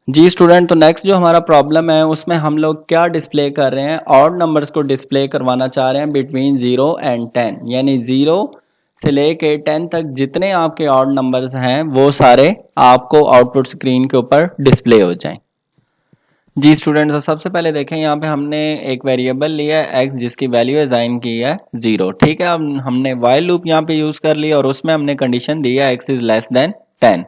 जी स्टूडेंट, तो नेक्स्ट जो हमारा प्रॉब्लम है उसमें हम लोग क्या डिस्प्ले कर रहे हैं, ऑड नंबर्स को डिस्प्ले करवाना चाह रहे हैं बिटवीन 0 एंड 10, यानी 0 से लेके 10 तक जितने आपके ऑड नंबर्स हैं वो सारे आपको आउटपुट स्क्रीन के ऊपर डिस्प्ले हो जाएं। जी स्टूडेंट, तो सबसे पहले देखें यहाँ पे हमने एक वेरिएबल लिया है x जिसकी वैल्यू असाइन की है 0, ठीक है। अब हमने वाइल लूप यहाँ पे यूज कर लिया और उसमें हमने कंडीशन दी है x इज लेस देन 10।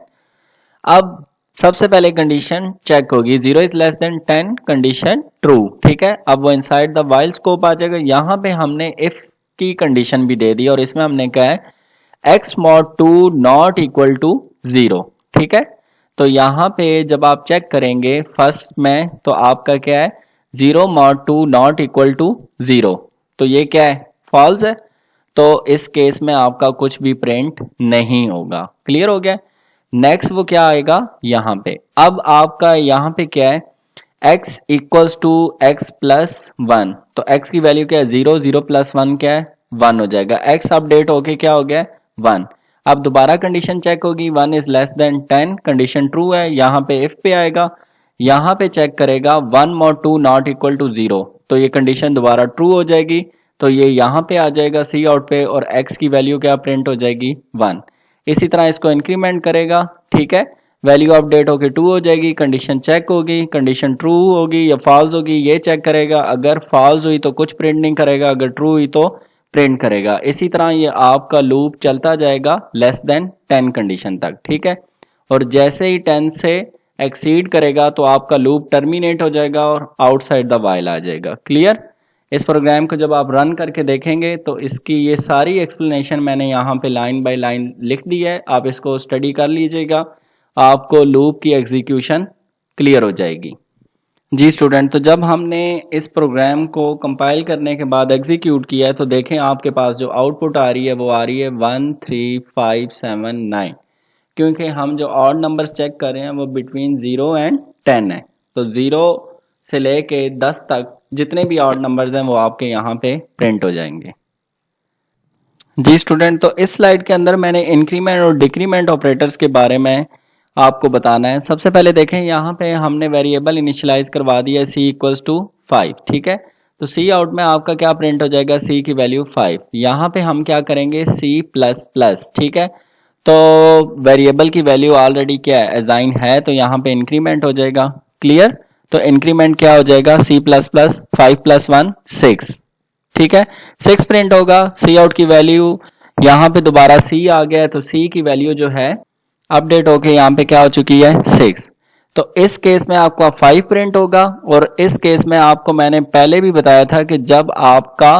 अब सबसे पहले कंडीशन चेक होगी 0 is less than 10, condition true, ठीक है। अब वो इनसाइड द वाइल स्कोप आ जाएगा, यहाँ पे हमने इफ की कंडीशन भी दे दी और इसमें हमने कहा है x mod 2 not equal to 0, ठीक है। तो यहाँ पे जब आप चेक करेंगे फर्स्ट में तो आपका क्या है 0 mod 2 नॉट इक्वल टू 0, तो ये क्या है फॉल्स है, तो इस केस में आपका कुछ भी प्रिंट नहीं होगा। क्लियर हो गया। नेक्स्ट वो क्या आएगा यहाँ पे, अब आपका यहाँ पे क्या है x equals to x plus 1, तो x की वैल्यू क्या है 0, 0 प्लस 1 क्या है 1 हो जाएगा, x अपडेट होके क्या हो गया 1। अब दोबारा कंडीशन चेक होगी 1 is less than 10, condition true है, यहाँ पे इफ पे आएगा, यहाँ पे चेक करेगा 1 mod 2 नॉट इक्वल टू 0, तो ये कंडीशन दोबारा ट्रू हो जाएगी, तो ये यहाँ पे आ जाएगा सी आउट पे और x की वैल्यू क्या प्रिंट हो जाएगी 1। इसी तरह इसको इंक्रीमेंट करेगा, ठीक है, वैल्यू अपडेट होके 2 हो जाएगी, कंडीशन चेक होगी, कंडीशन ट्रू होगी या फॉल्स होगी ये चेक करेगा, अगर फॉल्स हुई तो कुछ प्रिंट नहीं करेगा, अगर ट्रू हुई तो प्रिंट करेगा। इसी तरह ये आपका लूप चलता जाएगा लेस देन 10 कंडीशन तक, ठीक है। और जैसे ही 10 से एक्सीड करेगा तो आपका लूप टर्मिनेट हो जाएगा और आउटसाइड द वाइल आ जाएगा। क्लियर। इस प्रोग्राम को जब आप रन करके देखेंगे तो इसकी ये सारी एक्सप्लेनेशन मैंने यहाँ पे लाइन बाय लाइन लिख दी है, आप इसको स्टडी कर लीजिएगा, आपको लूप की एग्जीक्यूशन क्लियर हो जाएगी। जी स्टूडेंट, तो जब हमने इस प्रोग्राम को कंपाइल करने के बाद एग्जीक्यूट किया है तो देखें आपके पास जो आउटपुट आ रही है वो आ रही है 1 3 5 7 9, क्योंकि हम जो ऑड नंबर्स चेक कर रहे हैं वो बिटवीन 0 एंड 10 है, तो 0 से लेके 10 तक जितने भी ऑड नंबर्स हैं वो आपके यहाँ पे प्रिंट हो जाएंगे। जी स्टूडेंट, तो इस स्लाइड के अंदर मैंने इंक्रीमेंट और डिक्रीमेंट ऑपरेटर्स के बारे में आपको बताना है। सबसे पहले देखें यहाँ पे हमने वेरिएबल इनिशियलाइज करवा दिया c इक्वल्स टू 5, ठीक है। तो c आउट में आपका क्या प्रिंट हो जाएगा c की वैल्यू 5, यहाँ पे हम क्या करेंगे c प्लस प्लस, ठीक है। तो वेरिएबल की वैल्यू ऑलरेडी क्या है असाइन है, तो यहाँ पे इंक्रीमेंट हो जाएगा। क्लियर। तो इंक्रीमेंट क्या हो जाएगा c प्लस प्लस 5 प्लस 1 6, ठीक है, 6 प्रिंट होगा। c आउट की वैल्यू यहाँ पे दोबारा c आ गया है, तो c की वैल्यू जो है अपडेट होके यहाँ पे क्या हो चुकी है 6, तो इस केस में आपका 5 प्रिंट होगा। और इस केस में आपको मैंने पहले भी बताया था कि जब आपका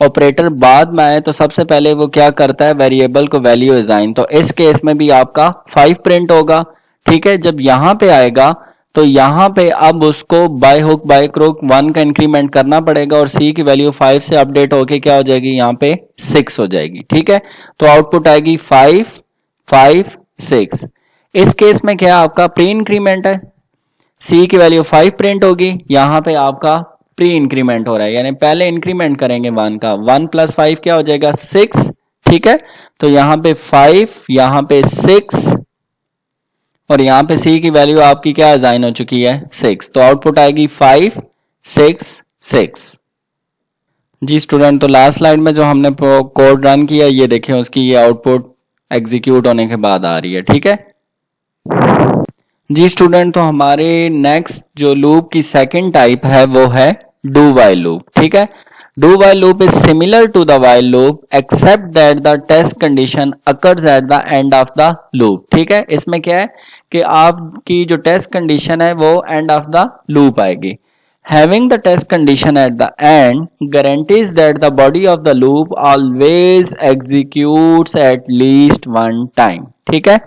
ऑपरेटर बाद में आए तो सबसे पहले वो क्या करता है वेरिएबल को वैल्यू असाइन, तो इस केस में भी आपका 5 प्रिंट होगा, ठीक है। जब यहाँ पे आएगा तो यहाँ पे अब उसको बाय हुक बाय क्रुक 1 का इंक्रीमेंट करना पड़ेगा और c की वैल्यू 5 से अपडेट होके क्या हो जाएगी यहाँ पे 6 हो जाएगी, ठीक है। तो आउटपुट आएगी 5 5 6। इस केस में क्या आपका प्री इंक्रीमेंट है, c की वैल्यू 5 प्रिंट होगी, यहाँ पे आपका प्री इंक्रीमेंट हो रहा है, यानी पहले इंक्रीमेंट करेंगे 1 का, 1 प्लस 5 क्या हो जाएगा 6, ठीक है। तो यहाँ पे 5, यहाँ पे 6 और यहाँ पे c की वैल्यू आपकी क्या असाइन हो चुकी है 6, तो आउटपुट आएगी 5 6 6। जी स्टूडेंट, तो लास्ट स्लाइड में जो हमने कोड रन किया ये देखें उसकी ये आउटपुट एग्जीक्यूट होने के बाद आ रही है, ठीक है। जी स्टूडेंट, तो हमारे नेक्स्ट जो लूप की सेकंड टाइप है वो है डू वाइल लूप, ठीक है। Do while loop is similar to the while loop except that the test condition occurs at the end of the loop. ठीक है, इसमें क्या है कि आपकी जो टेस्ट कंडीशन है वो एंड ऑफ द लूप आएगी. Having the test condition at the end guarantees that the body of the loop always executes at least one time. ठीक है,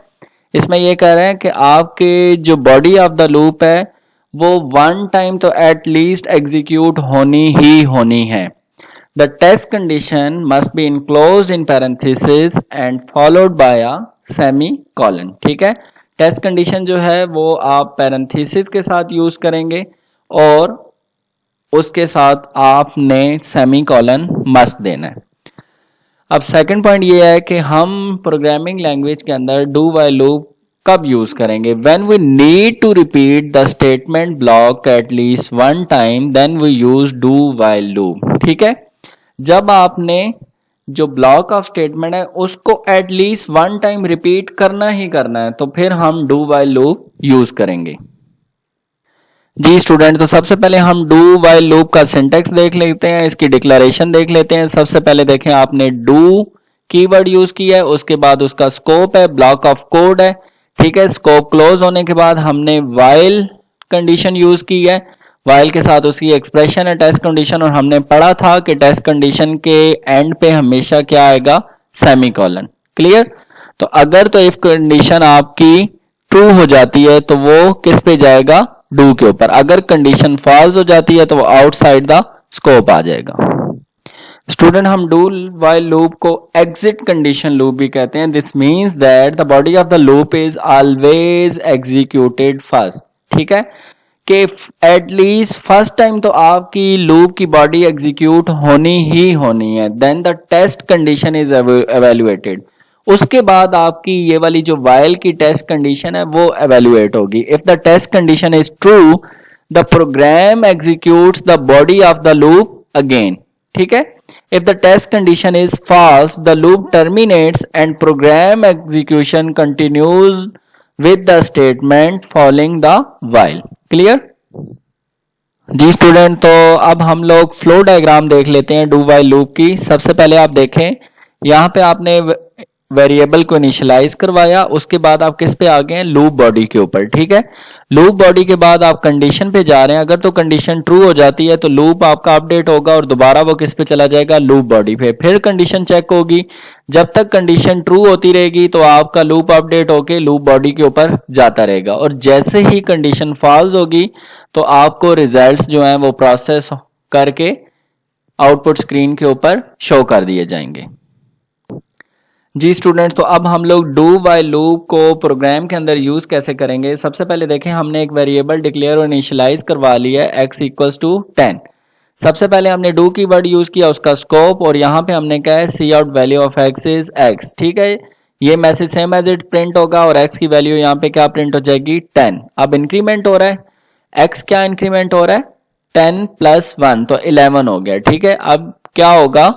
इसमें ये कह रहे हैं कि आपके जो बॉडी ऑफ द लूप है वो वन टाइम तो एट लीस्ट एग्जीक्यूट होनी ही होनी है. The test condition must be enclosed in parenthesis and followed by a semicolon. ठीक है, टेस्ट कंडीशन जो है वो आप पैरेंथेसिस के साथ यूज करेंगे और उसके साथ आपने सेमीकोलन मस्ट देना है. अब सेकंड पॉइंट ये है कि हम प्रोग्रामिंग लैंग्वेज के अंदर डू व्हाइल लूप कब यूज करेंगे. When we need to repeat the statement block at least one time then we use do while loop. ठीक है, जब आपने जो ब्लॉक ऑफ स्टेटमेंट है उसको एटलीस्ट वन टाइम रिपीट करना ही करना है तो फिर हम डू व्हाइल लूप यूज करेंगे. जी स्टूडेंट, तो सबसे पहले हम डू व्हाइल लूप का सिंटेक्स देख लेते हैं, इसकी डिक्लेरेशन देख लेते हैं. सबसे पहले देखें, आपने डू कीवर्ड यूज किया है, उसके बाद उसका स्कोप है, ब्लॉक ऑफ कोड है. ठीक है, स्कोप क्लोज होने के बाद हमने व्हाइल कंडीशन यूज की है, व्हाइल के साथ उसकी एक्सप्रेशन है टेस्ट कंडीशन, और हमने पढ़ा था कि टेस्ट कंडीशन के एंड पे हमेशा क्या आएगा, सेमीकोलन. क्लियर. तो अगर तो इफ कंडीशन आपकी ट्रू हो जाती है तो वो किस पे जाएगा, डू के ऊपर. अगर कंडीशन फॉल्स हो जाती है तो वो आउटसाइड द स्कोप आ जाएगा. स्टूडेंट, हम डू व्हाइल लूप को एग्जिट कंडीशन लूप भी कहते हैं. This means that the body of the loop is always executed first. ठीक है, कि एटलीस्ट फर्स्ट टाइम तो आपकी लूप की बॉडी एग्जीक्यूट होनी ही होनी है. Then the test condition is evaluated. उसके बाद आपकी ये वाली जो व्हाइल की टेस्ट कंडीशन है वो एवेल्युएट होगी. If the test condition is true the program executes the body of the loop again. ठीक है, if the test condition is false the loop terminates and program execution continues with the statement following the while. Clear. जी student, तो अब हम लोग flow diagram देख लेते हैं डू व्हाइल लूप की. सबसे पहले आप देखें, यहाँ पे आपने वेरिएबल को इनिशियलाइज करवाया, उसके बाद आप किस पे आ गए हैं, लूप बॉडी के ऊपर. ठीक है, लूप बॉडी के बाद आप कंडीशन पे जा रहे हैं. अगर तो कंडीशन ट्रू हो जाती है तो लूप आपका अपडेट होगा और दोबारा वो किस पे चला जाएगा, लूप बॉडी पे. फिर कंडीशन चेक होगी, जब तक कंडीशन ट्रू होती रहेगी तो आपका लूप अपडेट होके लूप बॉडी के ऊपर जाता रहेगा, और जैसे ही कंडीशन फॉल्स होगी तो आपको रिजल्ट्स जो हैं वो प्रोसेस करके आउटपुट स्क्रीन के ऊपर शो कर दिए जाएंगे. जी स्टूडेंट्स, तो अब हम लोग डू व्हाइल लूप को प्रोग्राम के अंदर यूज कैसे करेंगे. सबसे पहले देखें, हमने एक वेरिएबल डिक्लेयर और इनिशियलाइज करवा लिया है x इक्वल्स टू 10. सबसे पहले हमने डू की वर्ड यूज किया, उसका स्कोप, और यहाँ पे हमने कहा है cout value of x is x. ठीक है, ये message same as it print होगा और x की वैल्यू यहाँ पे क्या प्रिंट हो जाएगी, 10. अब इंक्रीमेंट हो रहा है, x क्या इंक्रीमेंट हो रहा है, 10 प्लस 1 तो 11 हो गया. ठीक है, अब क्या होगा,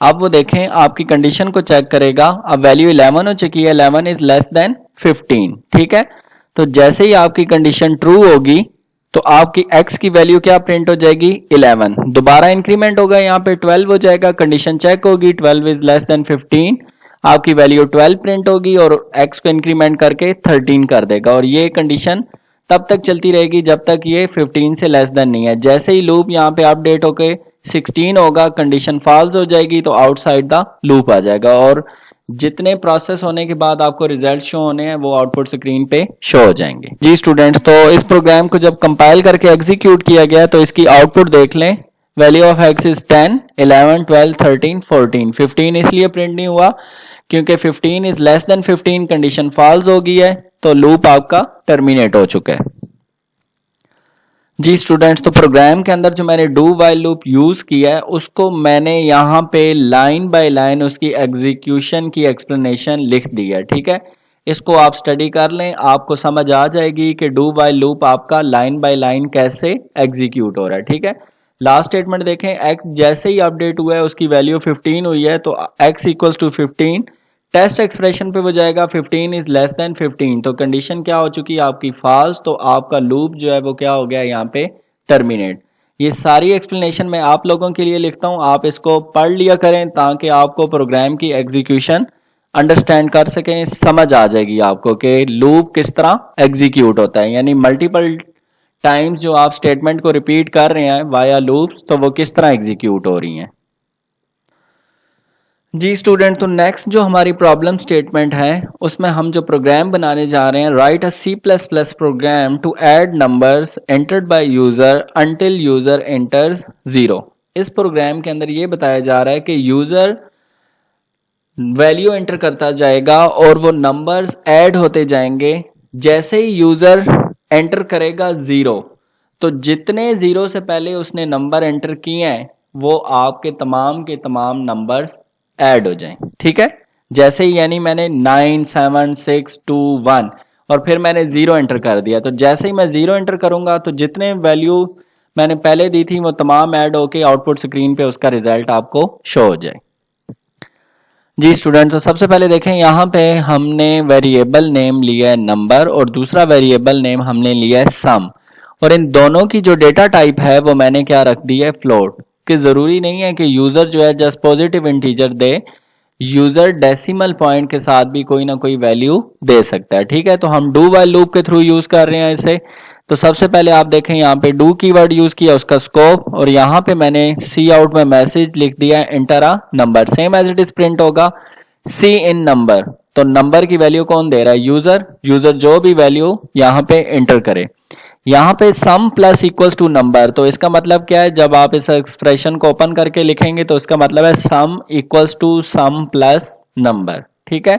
अब वो देखें आपकी कंडीशन को चेक करेगा. अब वैल्यू 11 हो चुकी है, 11 इज लेस देन 15. ठीक है, तो जैसे ही आपकी कंडीशन ट्रू होगी तो आपकी x की वैल्यू क्या प्रिंट हो जाएगी, 11. दोबारा इंक्रीमेंट होगा, यहाँ पे 12 हो जाएगा. कंडीशन चेक होगी, 12 इज लेस देन 15, आपकी वैल्यू 12 प्रिंट होगी और x को इंक्रीमेंट करके 13 कर देगा. और ये कंडीशन तब तक चलती रहेगी जब तक ये 15 से लेस देन नहीं है. जैसे ही लूप यहाँ पे अपडेट होके 16 होगा, कंडीशन फॉल्स हो जाएगी तो आउटसाइड द लूप आ जाएगा, और जितने प्रोसेस होने के बाद आपको रिजल्ट शो होने हैं वो आउटपुट स्क्रीन पे शो हो जाएंगे. जी स्टूडेंट्स, तो इस प्रोग्राम को जब कंपाइल करके एग्जीक्यूट किया गया तो इसकी आउटपुट देख लें. Value of x is 10, 11, 12, 13, 14. 15 इसलिए प्रिंट नहीं हुआ क्योंकि 15 is less than 15, condition false हो गई है तो लूप आपका टर्मिनेट हो चुका है. जी स्टूडेंट्स, तो प्रोग्राम के अंदर जो मैंने डू व्हाइल लूप यूज किया है उसको मैंने यहाँ पे लाइन बाय लाइन उसकी एग्जीक्यूशन की एक्सप्लेनेशन लिख दी है. ठीक है, इसको आप स्टडी कर लें, आपको समझ आ जाएगी कि डू व्हाइल लूप आपका लाइन बाय लाइन कैसे एग्जीक्यूट हो रहा है. ठीक है, लास्ट स्टेटमेंट देखें, x जैसे ही अपडेट हुआ है उसकी वैल्यू 15 हुई है तो x equals to 15, test expression पे हो जाएगा 15 इज लेस देन 15, तो कंडीशन क्या हो चुकी है आपकी फॉल्स, तो आपका लूप जो है वो क्या हो गया यहाँ पे टर्मिनेट. ये सारी एक्सप्लेनेशन मैं आप लोगों के लिए लिखता हूँ, आप इसको पढ़ लिया करें ताकि आपको प्रोग्राम की एग्जीक्यूशन अंडरस्टैंड कर सकें, समझ आ जाएगी आपको कि लूप किस तरह एग्जीक्यूट होता है, यानी मल्टीपल टाइम्स जो आप स्टेटमेंट को रिपीट कर रहे हैं वाया लूप्स, तो वो किस तरह एग्जीक्यूट हो रही हैं। जी स्टूडेंट, तो नेक्स्ट जो हमारी प्रॉब्लम स्टेटमेंट है उसमें हम जो प्रोग्राम बनाने जा रहे हैं, write a C++ program to add numbers entered by user until user enters 0। इस प्रोग्राम के अंदर ये बताया जा रहा है कि यूजर वैल्यू एंटर करता जाएगा और वो नंबर्स ऐड होते जाएंगे। जैसे ही यूजर एंटर करेगा 0, तो जितने 0 से पहले उसने नंबर एंटर किए हैं वो आपके तमाम के तमाम नंबर्स ऐड हो जाएं। ठीक है, जैसे ही यानी मैंने 9 7 6 2 1 और फिर मैंने 0 एंटर कर दिया, तो जैसे ही मैं 0 एंटर करूंगा तो जितने वैल्यू मैंने पहले दी थी वो तमाम ऐड होके आउटपुट स्क्रीन पे उसका रिजल्ट आपको शो हो जाए। जी स्टूडेंट, तो सबसे पहले देखें यहाँ पे हमने वेरिएबल नेम लिया है नंबर और दूसरा वेरिएबल नेम हमने लिया है सम, और इन दोनों की जो डेटा टाइप है वो मैंने क्या रख दी है, फ्लोट। कि जरूरी नहीं है कि यूजर जो है जस्ट पॉजिटिव इंटीजर दे, यूजर डेसिमल पॉइंट के साथ भी कोई ना कोई वैल्यू दे सकता है। ठीक है, तो हम डू वाइल लूप के थ्रू यूज कर रहे हैं इसे। तो सबसे पहले आप देखें यहाँ पे डू कीवर्ड यूज किया, उसका स्कोप, और यहाँ पे मैंने सी आउट में मैसेज लिख दिया है enter a number, same as it is print होगा सी इन नंबर। तो नंबर की वैल्यू कौन दे रहा है, यूजर। यूजर जो भी वैल्यू यहाँ पे एंटर करे। यहाँ पे सम प्लस इक्वल्स टू नंबर, तो इसका मतलब क्या है, जब आप इस एक्सप्रेशन को ओपन करके लिखेंगे तो इसका मतलब है sum equals to sum plus number. ठीक है,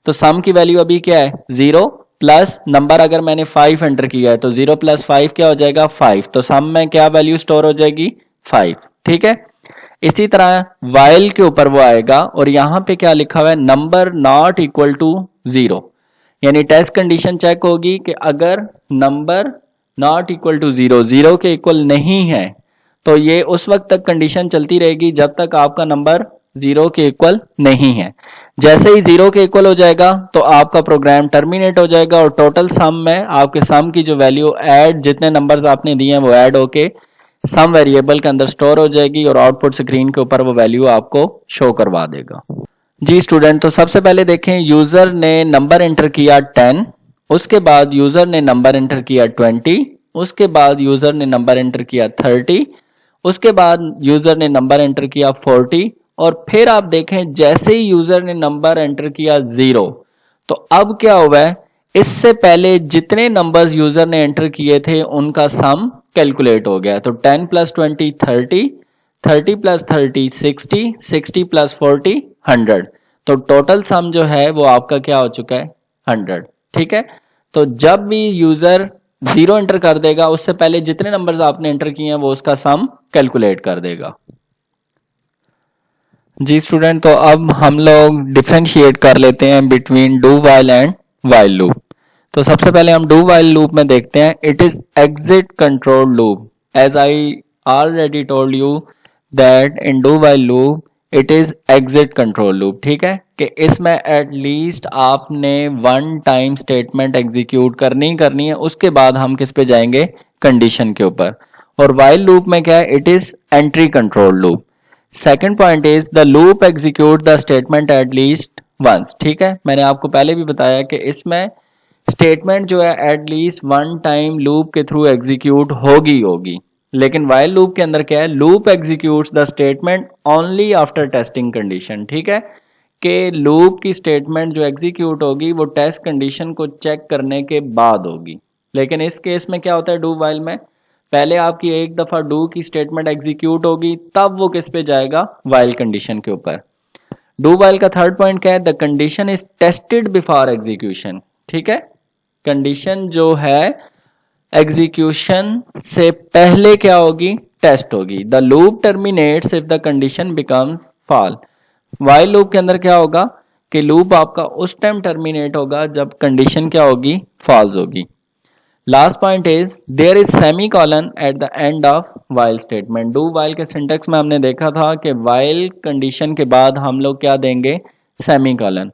तो सम की वैल्यू अभी क्या है 0 प्लस नंबर, अगर मैंने 5 एंटर किया है तो 0 प्लस 5 क्या हो जाएगा 5, तो सम में क्या वैल्यू स्टोर हो जाएगी 5। ठीक है, इसी तरह वाइल के ऊपर वो आएगा और यहां पे क्या लिखा हुआ है, नंबर नॉट इक्वल टू 0, यानी टेस्ट कंडीशन चेक होगी कि अगर नंबर नॉट इक्वल टू 0 0 के इक्वल नहीं है तो ये उस वक्त तक कंडीशन चलती रहेगी जब तक आपका नंबर 0 के इक्वल नहीं है। जैसे ही 0 के इक्वल हो जाएगा तो आपका प्रोग्राम टर्मिनेट हो जाएगा और टोटल सम में आपके सम की जो वैल्यू ऐड, जितने नंबर्स आपने दिए हैं वो ऐड होके सम वेरिएबल के अंदर स्टोर हो जाएगी और आउटपुट स्क्रीन के ऊपर वो वैल्यू आपको शो करवा देगा। जी स्टूडेंट, तो सबसे पहले देखें, यूजर ने नंबर एंटर किया 10, उसके बाद यूजर ने नंबर एंटर किया 20, उसके बाद यूजर ने नंबर एंटर किया 30, उसके बाद यूजर ने नंबर एंटर किया 40, और फिर आप देखें जैसे ही यूजर ने नंबर एंटर किया 0, तो अब क्या हुआ है, इससे पहले जितने नंबर्स यूजर ने एंटर किए थे उनका सम कैलकुलेट हो गया। तो 10 प्लस 20 30, 30 प्लस 30 60, 60 प्लस 40 100, तो टोटल सम जो है वो आपका क्या हो चुका है 100। ठीक है, तो जब भी यूजर 0 एंटर कर देगा उससे पहले जितने नंबर्स आपने एंटर किए हैं वो उसका सम कैलकुलेट कर देगा। जी स्टूडेंट, तो अब हम लोग डिफरेंशिएट कर लेते हैं between do while and while loop. तो सबसे पहले हम डू वाइल लूप में देखते हैं, it is exit control loop. As I already told you that in do while loop it is exit control loop. ठीक है, कि इसमें एटलीस्ट आपने वन टाइम स्टेटमेंट एग्जीक्यूट करनी है, उसके बाद हम किस पे जाएंगे, कंडीशन के ऊपर। और वाइल लूप में क्या है, it is entry control loop. Second point is the loop execute the statement at least once. ठीक है, मैंने आपको पहले भी बताया कि इसमें स्टेटमेंट जो है एटलीस्ट वन टाइम लूप के थ्रू एग्जीक्यूट होगी। लेकिन वाइल लूप के अंदर क्या है, loop executes the statement only after testing condition. ठीक है, कि लूप की स्टेटमेंट जो एग्जीक्यूट होगी वो टेस्ट कंडीशन को चेक करने के बाद होगी। लेकिन इस केस में क्या होता है, डू वाइल में पहले आपकी एक दफा डू की स्टेटमेंट एग्जीक्यूट होगी तब वो किस पे जाएगा, वाइल कंडीशन के ऊपर। डू वाइल का थर्ड पॉइंट क्या है, the condition is tested before execution. ठीक है, कंडीशन जो है एग्जीक्यूशन से पहले क्या होगी, टेस्ट होगी। The loop terminates if the condition becomes fall. While loop के अंदर क्या होगा कि लूप आपका उस टाइम टर्मिनेट होगा जब कंडीशन क्या होगी, फॉल्स होगी। Last point is there is semicolon at the end of while statement. Do while के सिंटेक्स में हमने देखा था कि वाइल कंडीशन के बाद हम लोग क्या देंगे, semicolon,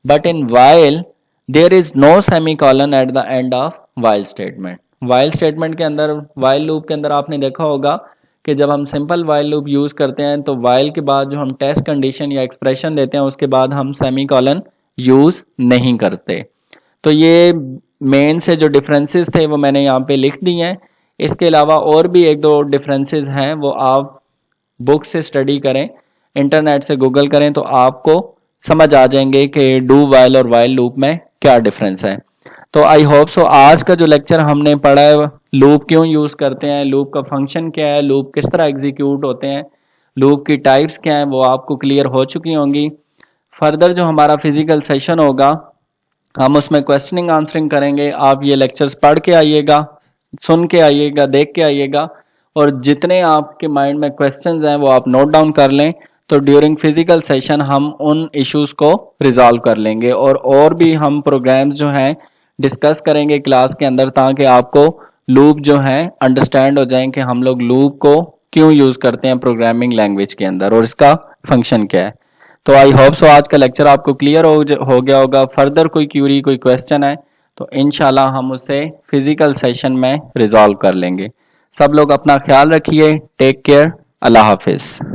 but in while there is no semicolon at the end of while statement. While statement के अंदर, वाइल लूप के अंदर आपने देखा होगा कि जब हम सिंपल वाइल लूप यूज़ करते हैं तो वाइल के बाद जो हम टेस्ट कंडीशन या एक्सप्रेशन देते हैं उसके बाद हम सेमीकोलन यूज़ नहीं करते। तो ये मेन से जो डिफरेंसेस थे वो मैंने यहाँ पे लिख दिए हैं। इसके अलावा और भी एक दो डिफरेंसेस हैं, वो आप बुक से स्टडी करें, इंटरनेट से गूगल करें तो आपको समझ आ जाएंगे कि डू वाइल और वाइल लूप में क्या डिफरेंस है। तो आई होप सो आज का जो लेक्चर हमने पढ़ा है, लूप क्यों यूज़ करते हैं, लूप का फंक्शन क्या है, लूप किस तरह एग्जीक्यूट होते हैं, लूप की टाइप्स क्या हैं, वो आपको क्लियर हो चुकी होंगी। फर्दर जो हमारा फिजिकल सेशन होगा हम उसमें क्वेश्चनिंग आंसरिंग करेंगे। आप ये लेक्चर्स पढ़ के आइएगा, सुन के आइएगा, देख के आइएगा, और जितने आपके माइंड में क्वेश्चंस हैं वो आप नोट डाउन कर लें। तो ड्यूरिंग फिजिकल सेशन हम उन इश्यूज को रिजॉल्व कर लेंगे और भी हम प्रोग्राम्स जो हैं डिस्कस करेंगे क्लास के अंदर, ताकि आपको लूप जो है अंडरस्टैंड हो जाए कि हम लोग लूप को क्यों यूज़ करते हैं प्रोग्रामिंग लैंग्वेज के अंदर और इसका फंक्शन क्या है। तो आई होप सो आज का लेक्चर आपको क्लियर हो गया होगा। फर्दर कोई क्यूरी, कोई क्वेश्चन है तो इंशाल्लाह हम उसे फिजिकल सेशन में रिजॉल्व कर लेंगे। सब लोग अपना ख्याल रखिए। Take care. अल्लाह हाफिज़।